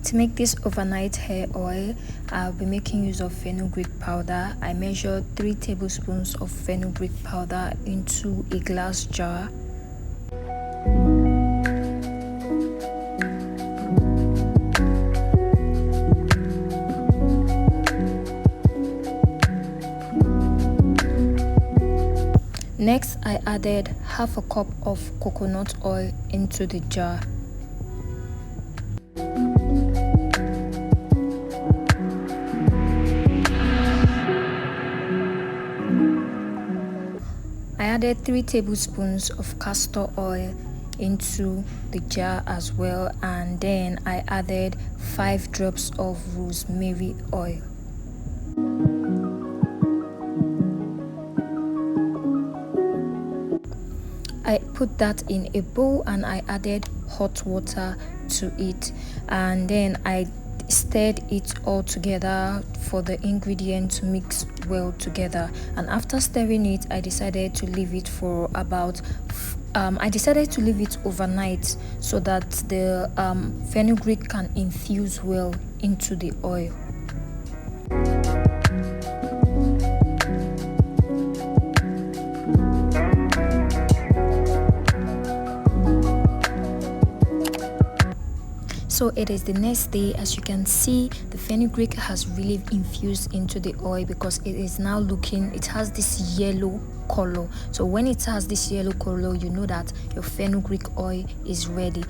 To make this overnight hair oil, I'll be making use of fenugreek powder. I measured 3 tablespoons of fenugreek powder into a glass jar. Next, I added half a cup of coconut oil into the jar. I added 3 tablespoons of castor oil into the jar as well, and then I added 5 drops of rosemary oil. I put that in a bowl and I added hot water to it, and then I stirred it all together for the ingredient to mix well together. And after stirring it, I decided to leave it for about overnight so that the fenugreek can infuse well into the oil. So it is the next day. As you can see, the fenugreek has really infused into the oil because it is now it has this yellow color. So when it has this yellow color, you know that your fenugreek oil is ready.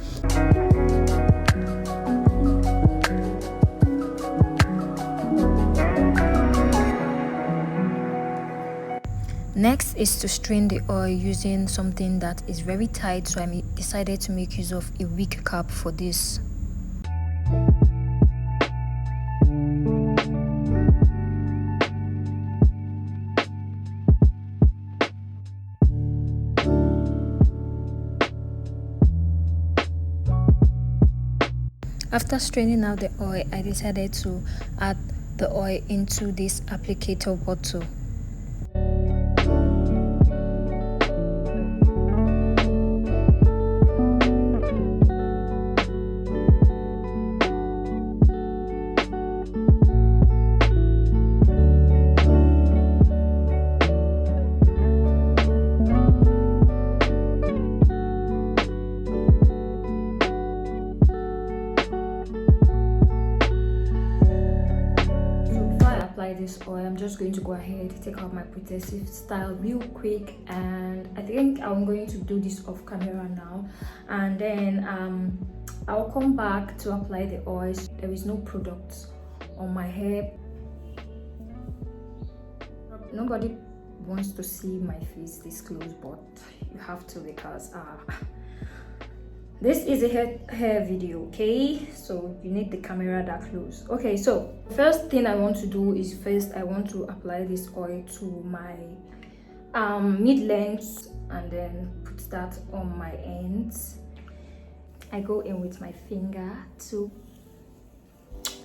Next is to strain the oil using something that is very tight, so I decided to make use of a wig cap for this. After straining out the oil, I decided to add the oil into this applicator bottle. This oil, I'm just going to go ahead, take out my protective style real quick, and I think I'm going to do this off camera now, and then I'll come back to apply the oil. There is no products on my hair. Nobody wants to see my face this close, but you have to because this is a hair video, okay? So you need the camera that close. Okay, so first thing I want to do is I want to apply this oil to my mid-length and then put that on my ends. I go in with my finger to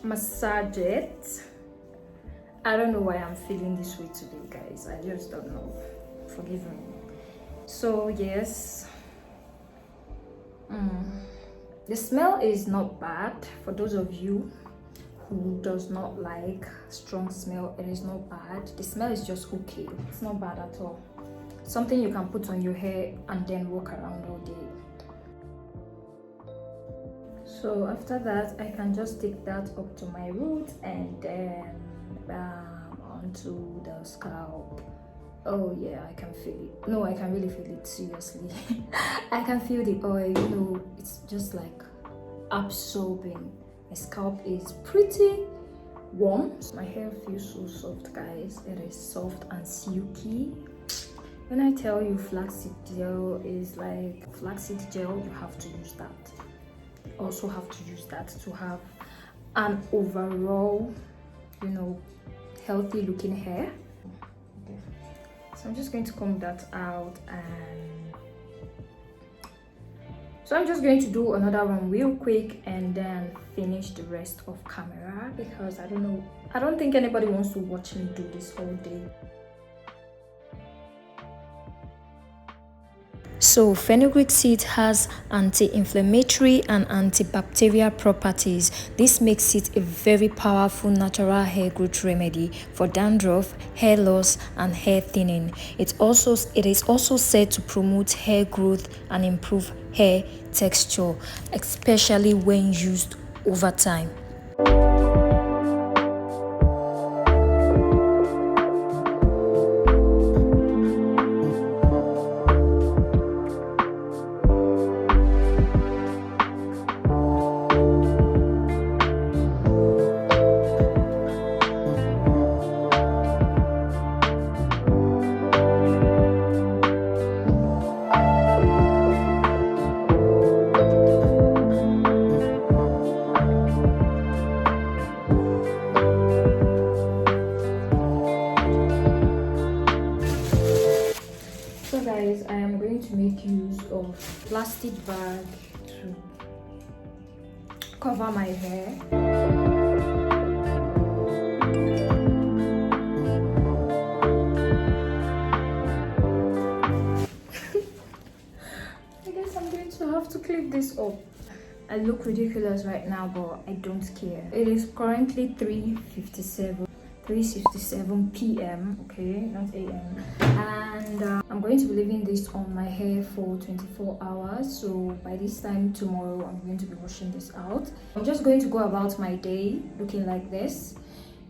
massage it. I don't know why I'm feeling this way today, guys. I just don't know. Forgive me. So yes. The smell is not bad. For those of you who does not like strong smell, it is not bad. The smell is just okay. It's not bad at all. Something you can put on your hair and then walk around all day. So after that, I can just take that up to my roots and then onto the scalp. Oh yeah, I can feel it. No, I can really feel it, seriously. I can feel the oil, you know, it's just like absorbing. My scalp is pretty warm. My hair feels so soft, guys. It is soft and silky. When I tell you flaxseed gel is like flaxseed gel, you have to use that. You also have to use that to have an overall, you know, healthy looking hair. So I'm just going to comb that out, and so I'm just going to do another one real quick and then finish the rest of camera because I don't think anybody wants to watch me do this all day. So fenugreek seed has anti-inflammatory and antibacterial properties. This makes it a very powerful natural hair growth remedy for dandruff, hair loss, and hair thinning. It is also said to promote hair growth and improve hair texture, especially when used over time. Guys, I am going to make use of plastic bag to cover my hair. I guess I'm going to have to clip this up. I look ridiculous right now, but I don't care. It is currently 3:57 p.m. okay, not a.m. and I'm going to be leaving this on my hair for 24 hours. So by this time tomorrow I'm going to be washing this out. I'm just going to go about my day looking like this.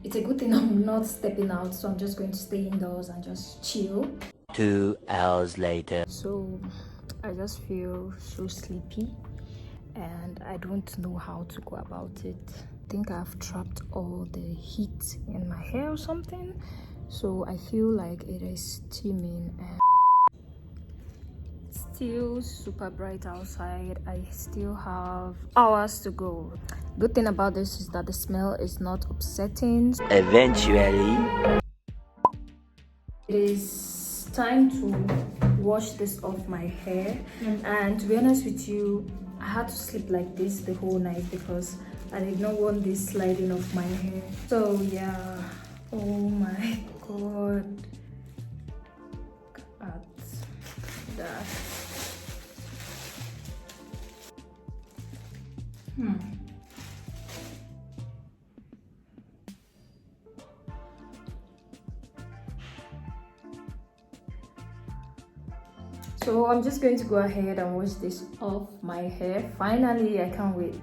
It's a good thing I'm not stepping out, so I'm just going to stay indoors and just chill. 2 hours later. So I just feel so sleepy and I don't know how to go about it. I think I've trapped all the heat in my hair or something, so I feel like it is steaming and still super bright outside. I still have hours to go. Good thing about this is that the smell is not upsetting. Eventually, it is time to wash this off my hair, and to be honest with you, I had to sleep like this the whole night because I did not want this sliding off my hair. So yeah, oh my god, look at that. So I'm just going to go ahead and wash this off my hair. Finally, I can't wait.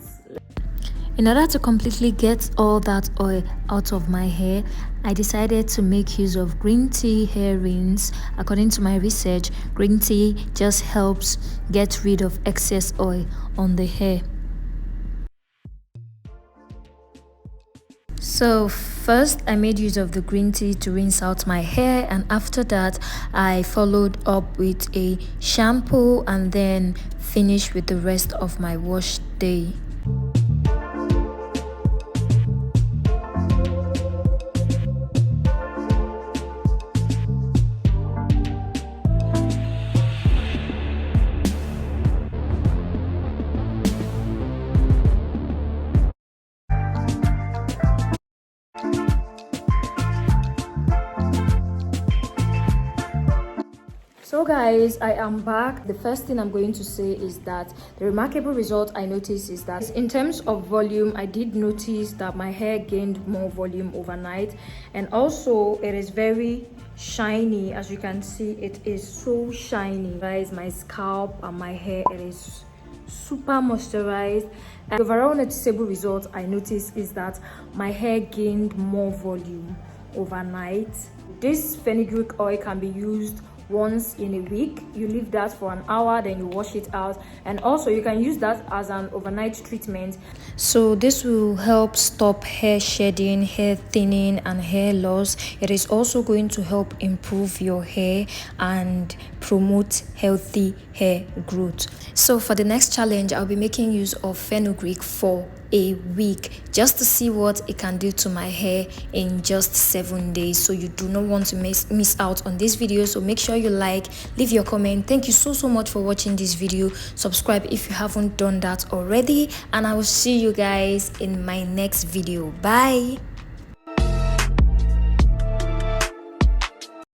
In order to completely get all that oil out of my hair, I decided to make use of green tea hair rinse. According to my research, green tea just helps get rid of excess oil on the hair. So first I made use of the green tea to rinse out my hair, and after that I followed up with a shampoo and then finished with the rest of my wash day. So guys, I am back. The first thing I'm going to say is that the remarkable result I noticed is that in terms of volume, I did notice that my hair gained more volume overnight, and also it is very shiny. As you can see, it is so shiny. Guys, my scalp and my hair, it is super moisturized. And the overall noticeable result I noticed is that my hair gained more volume overnight. This fenugreek oil can be used once in a week. You leave that for an hour, then you wash it out, and also you can use that as an overnight treatment. So this will help stop hair shedding, hair thinning, and hair loss. It is also going to help improve your hair and promote healthy hair growth. So for the next challenge, I'll be making use of fenugreek for a week just to see what it can do to my hair in just 7 days. So you do not want to miss out on this video, so make sure you like, leave your comment. Thank you so much for watching this video. Subscribe if you haven't done that already, and I will see you guys in my next video. Bye.